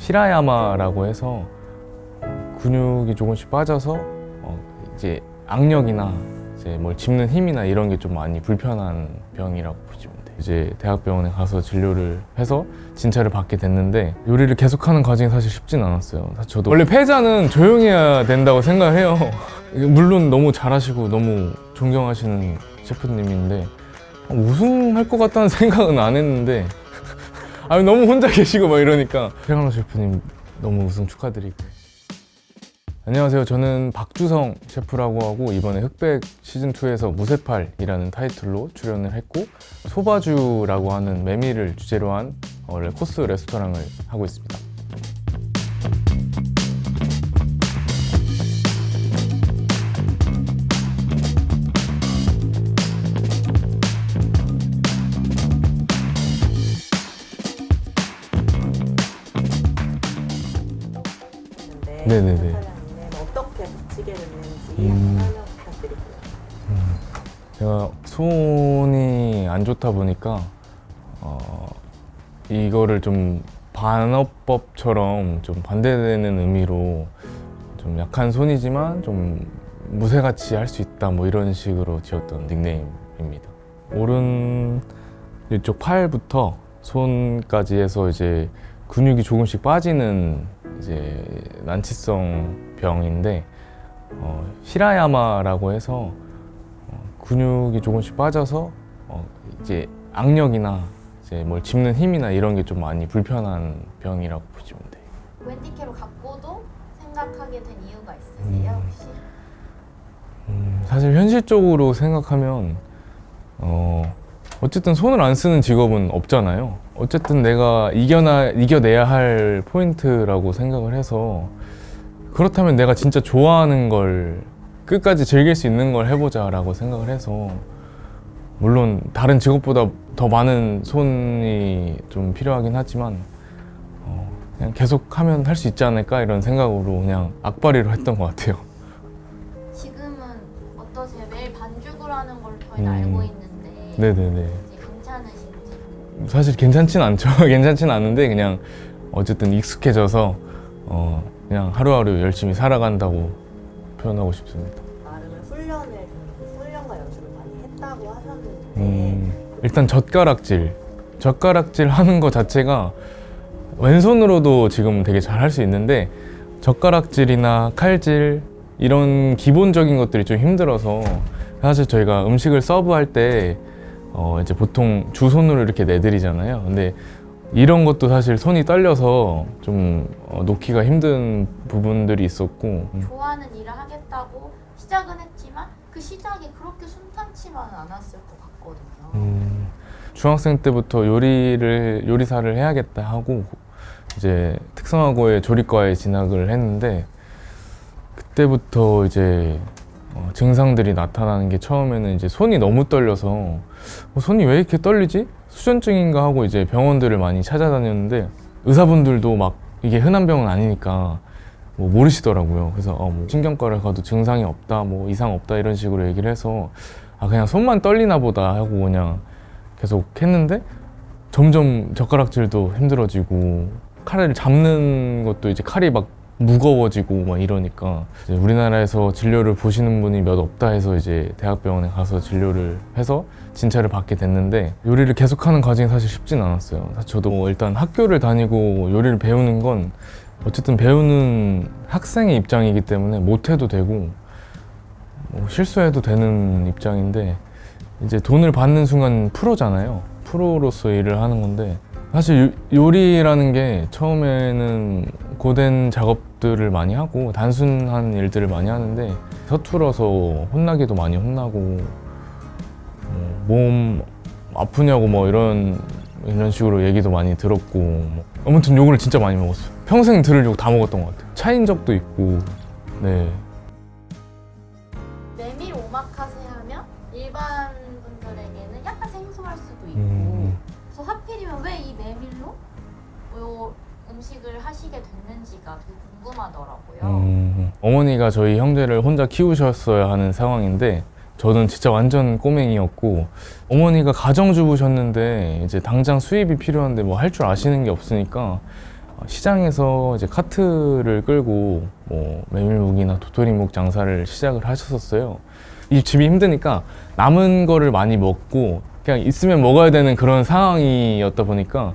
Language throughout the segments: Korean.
히라야마라고 해서 근육이 조금씩 빠져서 이제 악력이나 이제 뭘 짚는 힘이나 이런 게 좀 많이 불편한 병이라고 보시면 돼요. 이제 대학병원에 가서 진료를 해서 진찰을 받게 됐는데 요리를 계속하는 과정이 사실 쉽진 않았어요. 사실 저도 원래 패자는 조용해야 된다고 생각을 해요. 물론 너무 잘하시고 너무 존경하시는 셰프님인데 우승할 것 같다는 생각은 안 했는데 아니 너무 혼자 계시고 막 이러니까 최강록 셰프님 너무 우승 축하드리고. 안녕하세요. 저는 박주성 셰프라고 하고 이번에 흑백 시즌2에서 무쇠팔이라는 타이틀로 출연을 했고 소바주라고 하는 메밀을 주제로 한 원래 코스 레스토랑을 하고 있습니다. 네네네. 어떻게 붙이게 됐는지 설명 부탁드릴게요. 제가 손이 안 좋다 보니까 이거를 좀 반어법처럼 좀 반대되는 의미로 좀 약한 손이지만 좀 무쇠같이 할 수 있다 뭐 이런 식으로 지었던 닉네임입니다. 오른 이쪽 팔부터 손까지 해서 이제 근육이 조금씩 빠지는 이제 난치성 병인데 히라야마라고 해서 근육이 조금씩 빠져서 이제 악력이나 이제 뭘 짚는 힘이나 이런 게 좀 많이 불편한 병이라고 보시면 돼요. 웬디케로 갖고도 생각하게 된 이유가 있으세요 혹시? 사실 현실적으로 생각하면 어쨌든 손을 안 쓰는 직업은 없잖아요. 어쨌든 내가 이겨내야 할 포인트라고 생각을 해서 그렇다면 내가 진짜 좋아하는 걸 끝까지 즐길 수 있는 걸 해보자 라고 생각을 해서 물론 다른 직업보다 더 많은 손이 좀 필요하긴 하지만 그냥 계속 하면 할 수 있지 않을까 이런 생각으로 그냥 악바리로 했던 것 같아요. 지금은 어떠세요? 매일 반죽을 하는 걸로 저희는 알고 있는데 네네네. 이제 괜찮으신지? 사실 괜찮진 않죠. 괜찮진 않은데 그냥 어쨌든 익숙해져서 그냥 하루하루 열심히 살아간다고 표현하고 싶습니다. 나름의 훈련과 연습을 많이 했다고 하셨는데 일단 젓가락질 하는 거 자체가 왼손으로도 지금 되게 잘 할 수 있는데 젓가락질이나 칼질 이런 기본적인 것들이 좀 힘들어서 사실 저희가 음식을 서브할 때 이제 보통 주 손으로 이렇게 내드리잖아요. 근데 이런 것도 사실 손이 떨려서 좀 놓기가 힘든 부분들이 있었고 좋아하는 일을 하겠다고 시작은 했지만 그 시작이 그렇게 순탄치만은 않았을 것 같거든요. 중학생 때부터 요리사를 해야겠다 하고 이제 특성화고의 조리과에 진학을 했는데 그때부터 이제 증상들이 나타나는 게 처음에는 이제 손이 너무 떨려서 손이 왜 이렇게 떨리지? 수전증인가 하고 이제 병원들을 많이 찾아다녔는데 의사분들도 막 이게 흔한 병은 아니니까 뭐 모르시더라고요. 그래서 뭐 신경과를 가도 증상이 없다, 뭐 이상 없다 이런 식으로 얘기를 해서 그냥 손만 떨리나 보다 하고 그냥 계속 했는데 점점 젓가락질도 힘들어지고 칼을 잡는 것도 이제 칼이 막 무거워지고 막 이러니까 이제 우리나라에서 진료를 보시는 분이 몇 없다 해서 이제 대학병원에 가서 진료를 해서 진찰을 받게 됐는데 요리를 계속하는 과정이 사실 쉽진 않았어요. 사실 저도 일단 학교를 다니고 요리를 배우는 건 어쨌든 배우는 학생의 입장이기 때문에 못해도 되고 뭐 실수해도 되는 입장인데 이제 돈을 받는 순간 프로잖아요. 프로로서 일을 하는 건데 사실 요리라는 게 처음에는 고된 작업들을 많이 하고 단순한 일들을 많이 하는데 서툴러서 혼나기도 많이 혼나고 몸 아프냐고 뭐 이런 식으로 얘기도 많이 들었고 아무튼 욕을 진짜 많이 먹었어요. 평생 들을 욕 다 먹었던 것 같아요. 차인 적도 있고. 네. 메밀 오마카세 하면 일반 분들에게는 약간 생소할 수도 있고 그래서 하필이면 왜 이 메밀로 요 음식을 하시게 됐는지가 되게 궁금하더라고요. 어머니가 저희 형제를 혼자 키우셨어야 하는 상황인데 저는 진짜 완전 꼬맹이였고 어머니가 가정주부셨는데 이제 당장 수입이 필요한데 뭐 할 줄 아시는 게 없으니까 시장에서 이제 카트를 끌고 뭐 메밀묵이나 도토리묵 장사를 시작을 하셨었어요. 이 집이 힘드니까 남은 거를 많이 먹고 그냥 있으면 먹어야 되는 그런 상황이었다 보니까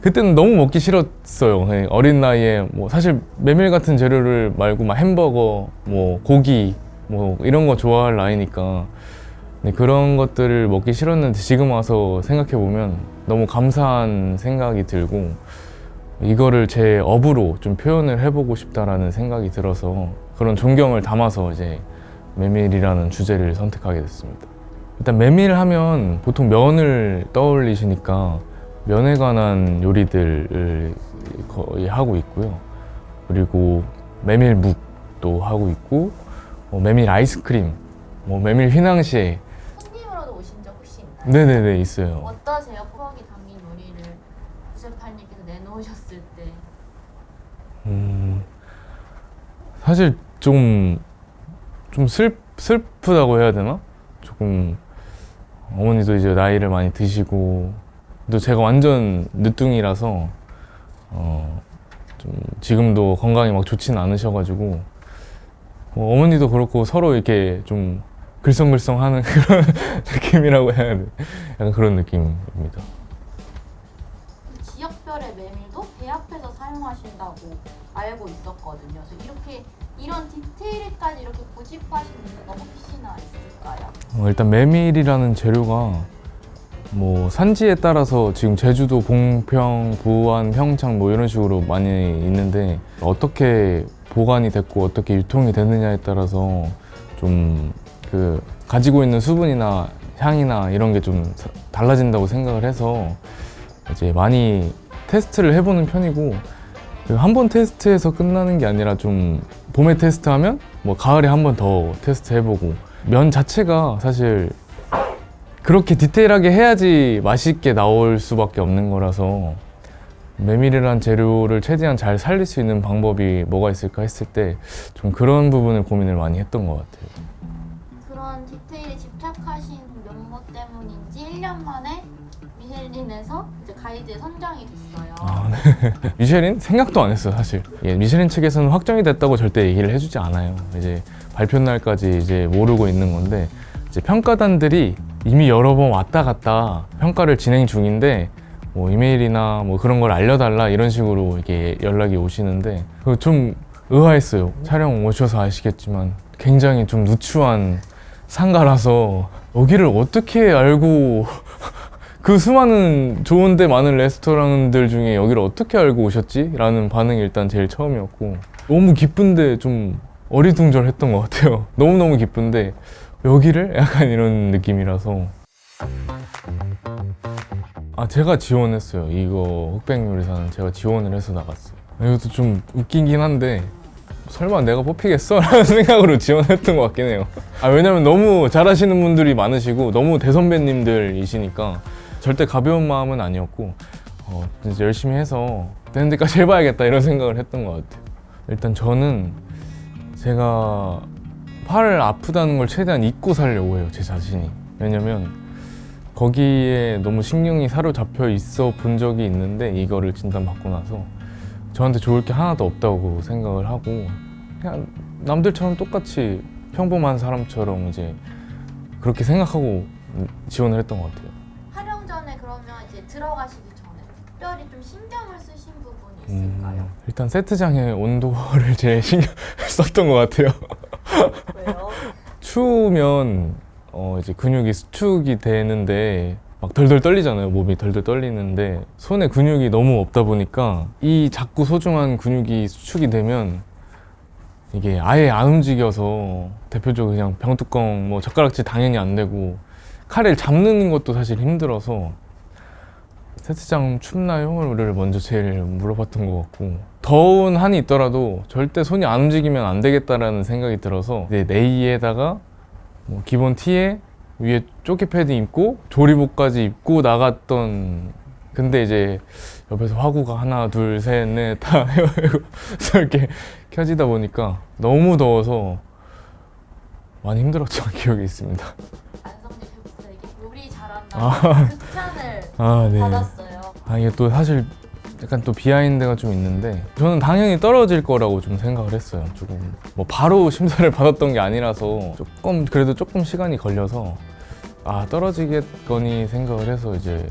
그때는 너무 먹기 싫었어요. 네, 어린 나이에 뭐 사실 메밀 같은 재료를 말고 막 햄버거, 뭐 고기, 뭐 이런 거 좋아할 나이니까 네, 그런 것들을 먹기 싫었는데 지금 와서 생각해 보면 너무 감사한 생각이 들고 이거를 제 업으로 좀 표현을 해보고 싶다라는 생각이 들어서 그런 존경을 담아서 이제 메밀이라는 주제를 선택하게 됐습니다. 일단 메밀 하면 보통 면을 떠올리시니까 면에 관한 요리들을 거의 하고 있고요. 그리고 메밀묵도 하고 있고 메밀 아이스크림, 뭐 메밀 휘낭시에. 손님으로도 오신 적 혹시 있나요? 네네네, 있어요. 어떠세요? 추억이 담긴 요리를 구세팔님께서 내놓으셨을 때. 사실 좀 슬프다고 해야 되나? 조금 어머니도 이제 나이를 많이 드시고 또 제가 완전 늦둥이라서 좀 지금도 건강이 막 좋지는 않으셔가지고 어머니도 그렇고 서로 이렇게 좀 글썽글썽하는 그런 느낌이라고 해야 돼. 약간 그런 느낌입니다. 지역별의 메밀도 배 앞에서 사용하신다고 알고 있었거든요. 그래서 이런 디테일까지 이렇게 고집하시는 이유가 혹시나 있을까요? 일단 메밀이라는 재료가 뭐 산지에 따라서 지금 제주도 봉평, 부안, 평창 뭐 이런 식으로 많이 있는데 어떻게 보관이 됐고 어떻게 유통이 되느냐에 따라서 좀 그 가지고 있는 수분이나 향이나 이런 게 좀 달라진다고 생각을 해서 이제 많이 테스트를 해보는 편이고 한 번 테스트해서 끝나는 게 아니라 좀 봄에 테스트하면 뭐 가을에 한 번 더 테스트 해보고 면 자체가 사실 그렇게 디테일하게 해야지 맛있게 나올 수밖에 없는 거라서 메밀이란 재료를 최대한 잘 살릴 수 있는 방법이 뭐가 있을까 했을 때 좀 그런 부분을 고민을 많이 했던 것 같아요. 그런 디테일에 집착하신 면모 때문인지 1년 만에 미쉐린에서 이제 가이드에 선정이 됐어요. 아, 네. 미쉐린? 생각도 안 했어요, 사실. 예, 미쉐린 측에서는 확정이 됐다고 절대 얘기를 해주지 않아요. 이제 발표 날까지 이제 모르고 있는 건데 이제 평가단들이 이미 여러 번 왔다 갔다 평가를 진행 중인데 뭐 이메일이나 뭐 그런 걸 알려달라 이런 식으로 이렇게 연락이 오시는데 좀 의아했어요. 촬영 오셔서 아시겠지만 굉장히 좀 누추한 상가라서 여기를 어떻게 알고 그 수많은 좋은데 많은 레스토랑들 중에 여기를 어떻게 알고 오셨지? 라는 반응이 일단 제일 처음이었고 너무 기쁜데 좀 어리둥절했던 것 같아요. 너무너무 기쁜데 여기를? 약간 이런 느낌이라서 제가 지원했어요. 이거 흑백요리사는 제가 지원을 해서 나갔어요. 이것도 좀 웃기긴 한데 설마 내가 뽑히겠어? 라는 생각으로 지원했던 것 같긴 해요. 왜냐면 너무 잘하시는 분들이 많으시고 너무 대선배님들이시니까 절대 가벼운 마음은 아니었고 진짜 열심히 해서 되는 데까지 해봐야겠다 이런 생각을 했던 것 같아요. 일단 저는 제가 팔을 아프다는 걸 최대한 잊고 살려고 해요, 제 자신이. 왜냐면 거기에 너무 신경이 사로잡혀 있어 본 적이 있는데 이거를 진단받고 나서 저한테 좋을 게 하나도 없다고 생각을 하고 그냥 남들처럼 똑같이 평범한 사람처럼 이제 그렇게 생각하고 지원을 했던 것 같아요. 촬영 전에 그러면 이제 들어가시기 전에 특별히 좀 신경을 쓰신 부분이 있을까요? 일단 세트장의 온도를 제일 신경 썼던 것 같아요. 왜요? 추우면 이제 근육이 수축이 되는데 막 덜덜 떨리잖아요. 몸이 덜덜 떨리는데 손에 근육이 너무 없다 보니까 이 작고 소중한 근육이 수축이 되면 이게 아예 안 움직여서 대표적으로 그냥 병뚜껑 뭐 젓가락질 당연히 안 되고 칼을 잡는 것도 사실 힘들어서 세트장 춥나요?를 먼저 제일 물어봤던 것 같고 더운 한이 있더라도 절대 손이 안 움직이면 안 되겠다라는 생각이 들어서 이제 네이에다가 뭐 기본 티에 위에 조끼 패딩 입고 조리복까지 입고 나갔던 근데 이제 옆에서 화구가 하나 둘 셋 넷 다 이렇게 켜지다 보니까 너무 더워서 많이 힘들었던 기억이 있습니다. 안성재 셰프에게 요리 잘한다고 극찬을 네. 받았어요. 이게 또 사실 약간 또 비하인드가 좀 있는데 저는 당연히 떨어질 거라고 좀 생각을 했어요. 조금 뭐 바로 심사를 받았던 게 아니라서 조금 그래도 조금 시간이 걸려서 아 떨어지겠거니 생각을 해서 이제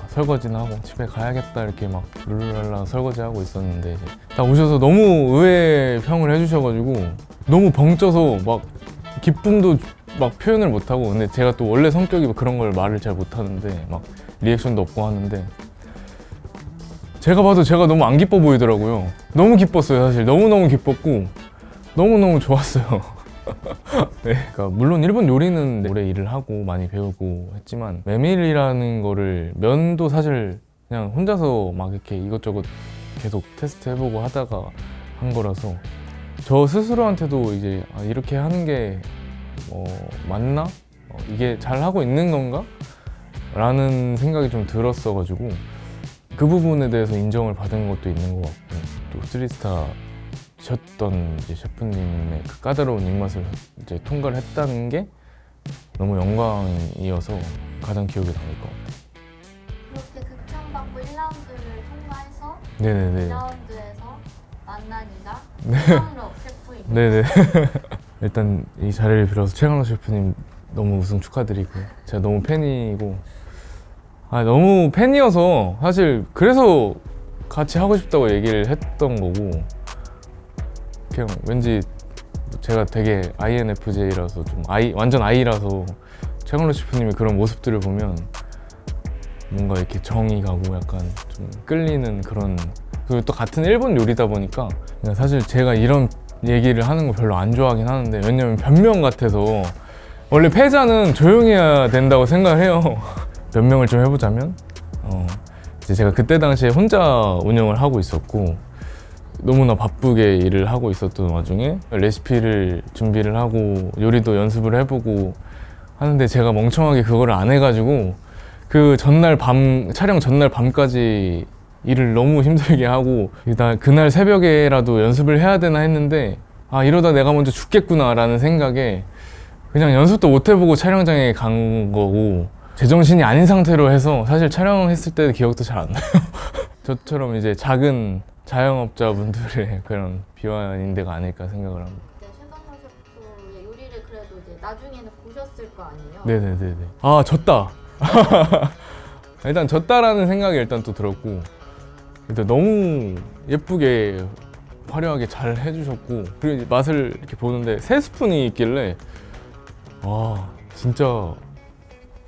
설거지나 하고 집에 가야겠다 이렇게 막 룰루랄라 설거지하고 있었는데 이제 딱 오셔서 너무 의외의 평을 해주셔가지고 너무 벙쪄서 막 기쁨도 막 표현을 못하고 근데 제가 또 원래 성격이 그런 걸 말을 잘 못하는데 막 리액션도 없고 하는데 제가 봐도 제가 너무 안 기뻐 보이더라고요. 너무 기뻤어요. 사실 너무너무 기뻤고 너무너무 좋았어요. 네. 그러니까 물론 일본 요리는 오래 일을 하고 많이 배우고 했지만 메밀이라는 거를 면도 사실 그냥 혼자서 막 이렇게 이것저것 계속 테스트 해보고 하다가 한 거라서 저 스스로한테도 이제 아, 이렇게 하는 게 맞나? 이게 잘 하고 있는 건가? 라는 생각이 좀 들었어가지고 그 부분에 대해서 인정을 받은 것도 있는 것 같고 또 3스타 셨던 이제 셰프님의 그 까다로운 입맛을 이제 통과를 했다는 게 너무 영광이어서 가장 기억에 남을 것 같아요. 그렇게 극찬받고 1라운드를 통과해서 네네네. 2라운드에서 만난이가 네. 최강록 셰프입니다. 네네. 일단 이 자리를 빌어서 최강록 셰프님 너무 우승 축하드리고 제가 너무 팬이고 너무 팬이어서 사실 그래서 같이 하고 싶다고 얘기를 했던 거고 그냥 왠지 제가 되게 INFJ라서 좀 완전 I라서 최강록 셰프님의 그런 모습들을 보면 뭔가 이렇게 정이 가고 약간 좀 끌리는 그런 그리고 또 같은 일본 요리다 보니까 그냥 사실 제가 이런 얘기를 하는 거 별로 안 좋아하긴 하는데 왜냐면 변명 같아서 원래 패자는 조용해야 된다고 생각을 해요. 변명을 좀 해보자면 이제 제가 그때 당시에 혼자 운영을 하고 있었고 너무나 바쁘게 일을 하고 있었던 와중에 레시피를 준비를 하고 요리도 연습을 해보고 하는데 제가 멍청하게 그거를 안 해가지고 그 전날 촬영 전날 밤까지 일을 너무 힘들게 하고 그날 새벽에라도 연습을 해야 되나 했는데 이러다 내가 먼저 죽겠구나 라는 생각에 그냥 연습도 못 해보고 촬영장에 간 거고 제정신이 아닌 상태로 해서 사실 촬영했을 때 기억도 잘 안 나요. 저처럼 이제 작은 자영업자분들의 그런 비화인대가 아닐까 생각을 합니다. 네, 최강록 셰프의 요리를 그래도 이제 나중에는 보셨을 거 아니에요? 네네네네. 졌다. 일단 졌다라는 생각이 일단 또 들었고 일단 너무 예쁘게 화려하게 잘 해주셨고 그리고 이제 맛을 이렇게 보는데 3스푼이 있길래 와 진짜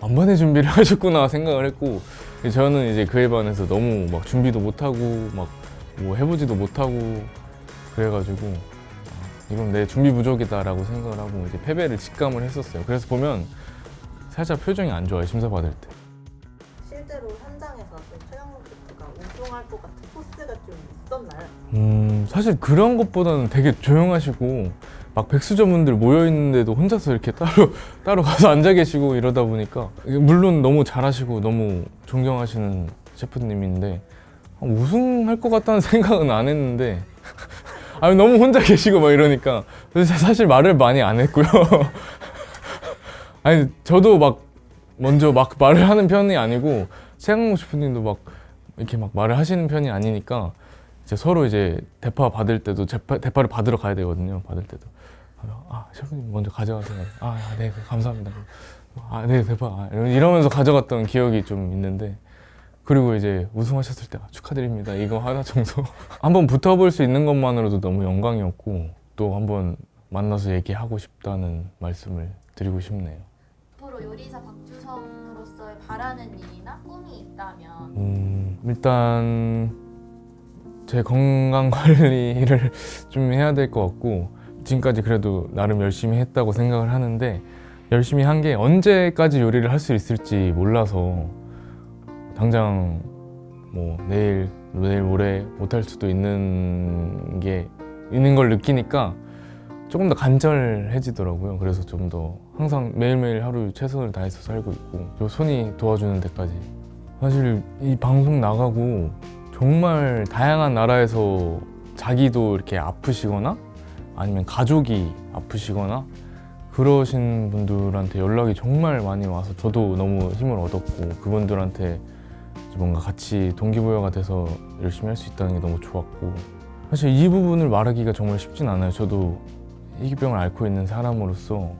만반의 준비를 하셨구나 생각을 했고 저는 이제 그에 반해서 너무 막 준비도 못하고 막 뭐 해보지도 못하고 그래가지고 이건 내 준비 부족이다라고 생각을 하고 이제 패배를 직감을 했었어요. 그래서 보면 살짝 표정이 안 좋아요, 심사 받을 때. 실제로 현장에서 좀 최강록 셰프가 우승할 것 같은 포스가 좀 있었나요? 사실 그런 것보다는 되게 조용하시고 막 백수저분들 모여 있는데도 혼자서 이렇게 따로 가서 앉아 계시고 이러다 보니까 물론 너무 잘하시고 너무 존경하시는 셰프님인데 우승할 것 같다는 생각은 안 했는데 너무 혼자 계시고 막 이러니까 사실 말을 많이 안 했고요. 저도 막 먼저 막 말을 하는 편이 아니고 최강록 셰프님도 막 이렇게 막 말을 하시는 편이 아니니까 이제 서로 이제 대파 받을 때도 대파를 받으러 가야 되거든요. 받을 때도 셰프님 먼저 가져가세요. 네 감사합니다. 네 대파 이러면서 가져갔던 기억이 좀 있는데 그리고 이제 우승하셨을 때 축하드립니다. 이거 하나 정도 한번 붙어볼 수 있는 것만으로도 너무 영광이었고 또 한번 만나서 얘기하고 싶다는 말씀을 드리고 싶네요. 앞으로 요리사 박주성으로서의 바라는 일이나 꿈이 있다면? 일단 제 건강 관리를 좀 해야 될 것 같고 지금까지 그래도 나름 열심히 했다고 생각을 하는데 열심히 한 게 언제까지 요리를 할 수 있을지 몰라서 당장 뭐 내일 모레 못할 수도 있는 걸 느끼니까 조금 더 간절해지더라고요. 그래서 좀 더 항상 매일매일 하루 최선을 다해서 살고 있고 요 손이 도와주는 데까지 사실 이 방송 나가고 정말 다양한 나라에서 자기도 이렇게 아프시거나 아니면 가족이 아프시거나 그러신 분들한테 연락이 정말 많이 와서 저도 너무 힘을 얻었고 그분들한테 뭔가 같이 동기부여가 돼서 열심히 할 수 있다는 게 너무 좋았고 사실 이 부분을 말하기가 정말 쉽진 않아요. 저도 희귀병을 앓고 있는 사람으로서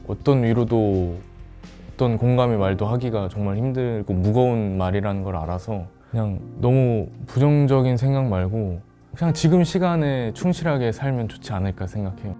어떤 위로도 어떤 공감의 말도 하기가 정말 힘들고 무거운 말이라는 걸 알아서 그냥 너무 부정적인 생각 말고 그냥 지금 시간에 충실하게 살면 좋지 않을까 생각해요.